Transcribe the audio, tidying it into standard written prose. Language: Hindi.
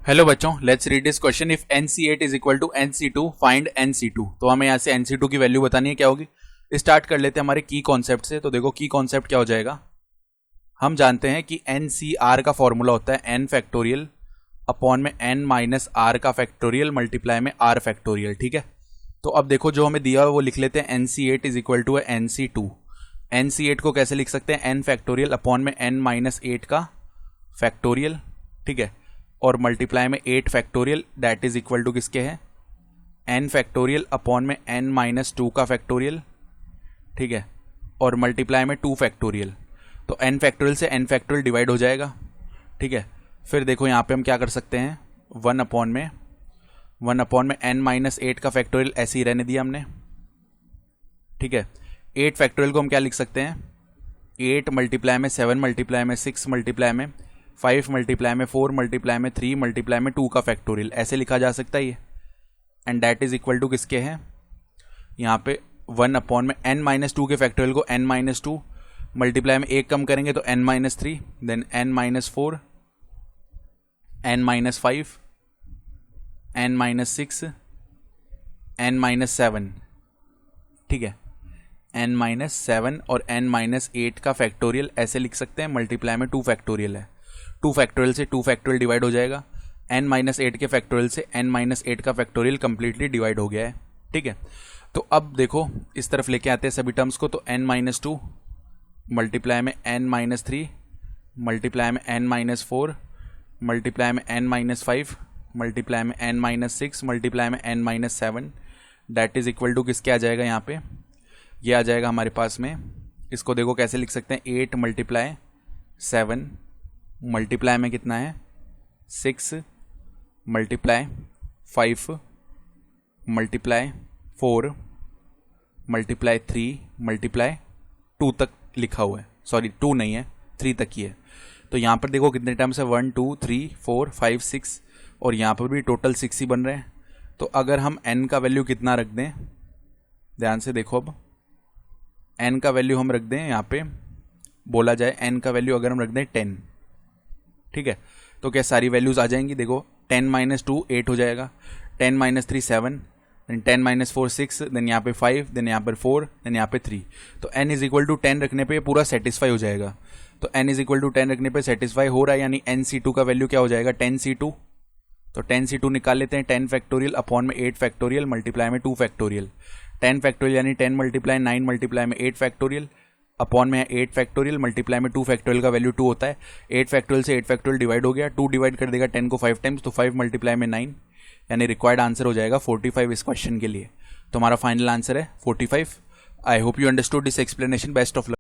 हेलो बच्चों, let's read this question. If NC8 is equal to NC2 find NC2। तो हमें यहाँ से NC2 की वैल्यू बतानी है, क्या होगी। स्टार्ट कर लेते हैं हमारे की कॉन्सेप्ट से। तो देखो की कॉन्सेप्ट क्या हो जाएगा। हम जानते हैं कि NCR का फॉर्मूला होता है n फैक्टोरियल अपॉन में n माइनस आर का फैक्टोरियल मल्टीप्लाई में r फैक्टोरियल। ठीक है, तो अब देखो जो हमें दिया है वो लिख लेते हैं। NC8 इज इक्वल टू है NC2। NC8 को कैसे लिख सकते हैं, n फैक्टोरियल अपॉन में n माइनस 8 का फैक्टोरियल। ठीक है, और मल्टीप्लाई में 8 factorial that is equal to किसके है, n फैक्टोरियल अपॉन में n माइनस 2 का फैक्टोरियल। ठीक है, और मल्टीप्लाई में 2 फैक्टोरियल। तो n फैक्टोरियल से n फैक्टोरियल डिवाइड हो जाएगा। ठीक है, फिर देखो यहाँ पे हम क्या कर सकते हैं, 1 अपॉन में n माइनस 8 का फैक्टोरियल ऐसे ही रहने दिया हमने। ठीक है, 8 फैक्टोरियल को हम क्या लिख सकते हैं, 8 मल्टीप्लाई में 7 मल्टीप्लाई में 6 मल्टीप्लाई में 5 मल्टीप्लाई में 4 मल्टीप्लाई में 3 मल्टीप्लाई में 2 का फैक्टोरियल, ऐसे लिखा जा सकता है ये। And that is equal to किसके हैं, यहाँ पे 1 अपॉन में n माइनस 2 के फैक्टोरियल को n माइनस 2 मल्टीप्लाई में 1 कम करेंगे तो n minus 3, then n minus 4, n minus 5, n minus 6, n minus 7। ठीक है, n माइनस 7 और n माइनस 8 का फैक्टोरियल ऐसे लिख सकते हैं, मल्टीप्लाई में 2 फैक्टोरियल है। 2 फैक्टोरियल से 2 फैक्टोरियल डिवाइड हो जाएगा। n माइनस 8 के फैक्टोरियल से n माइनस 8 का फैक्टोरियल कंप्लीटली डिवाइड हो गया है। ठीक है, तो अब देखो इस तरफ लेके आते हैं सभी टर्म्स को। तो n माइनस 2 मल्टीप्लाई में n माइनस 3 मल्टीप्लाई में n माइनस 4 मल्टीप्लाई में n माइनस 5 मल्टीप्लाई में n माइनस 6 मल्टीप्लाई में n minus 7 that is equal to किसके आ जाएगा, यहाँ पे ये आ जाएगा हमारे पास में। इसको देखो कैसे लिख सकते हैं, 8 मल्टीप्लाई 7 मल्टीप्लाई में कितना है 6 मल्टीप्लाई 5 मल्टीप्लाई 4 मल्टीप्लाई 3 मल्टीप्लाई 2 तक लिखा हुआ है, सॉरी 2 नहीं है 3 तक ही है। तो यहाँ पर देखो कितने टर्म्स है, 1 2 3 4 5 6 और यहाँ पर भी टोटल 6 ही बन रहे हैं। तो अगर हम n का वैल्यू कितना रख दें, ध्यान से देखो, अब n का वैल्यू हम रख दें, यहाँ पे बोला जाए n का वैल्यू अगर हम रख दें 10। ठीक है, तो क्या सारी वैल्यूज आ जाएंगी। देखो 10 माइनस 2 8 हो जाएगा, 10 माइनस 3 7, देन 10 माइनस 4 6, देन यहाँ पे 5, देन यहाँ पर 4, देन यहाँ पे 3। तो n इज इक्वल टू 10 रखने पे पूरा सेटिस्फाई हो जाएगा। तो n इज इक्वल टू 10 रखने पे सेटिस्फाई हो रहा है, यानी NC2 का वैल्यू क्या हो जाएगा, 10C2। तो 10C2 निकाल लेते हैं, 10 फैक्टोरियल अपॉन में 8 फैक्टोरियल मल्टीप्लाई में 2 फैक्टोरियल। 10 फैक्टोरियल यानी 10 मल्टीप्लाई 9 मल्टीप्लाई में 8 फैक्टोरियल अपॉन में 8 फैक्टोरियल मल्टीप्लाई में 2 फैक्टोरियल का वैल्यू 2 होता है। 8 फैक्टोरियल से 8 फैक्टोरियल डिवाइड हो गया, 2 डिवाइड कर देगा 10 को 5 टाइम्स, तो 5 मल्टीप्लाई में 9, यानी रिक्वायर्ड आंसर हो जाएगा 45 इस क्वेश्चन के लिए। तो हमारा फाइनल आंसर है 45। I hope you understood this explanation. Best of luck.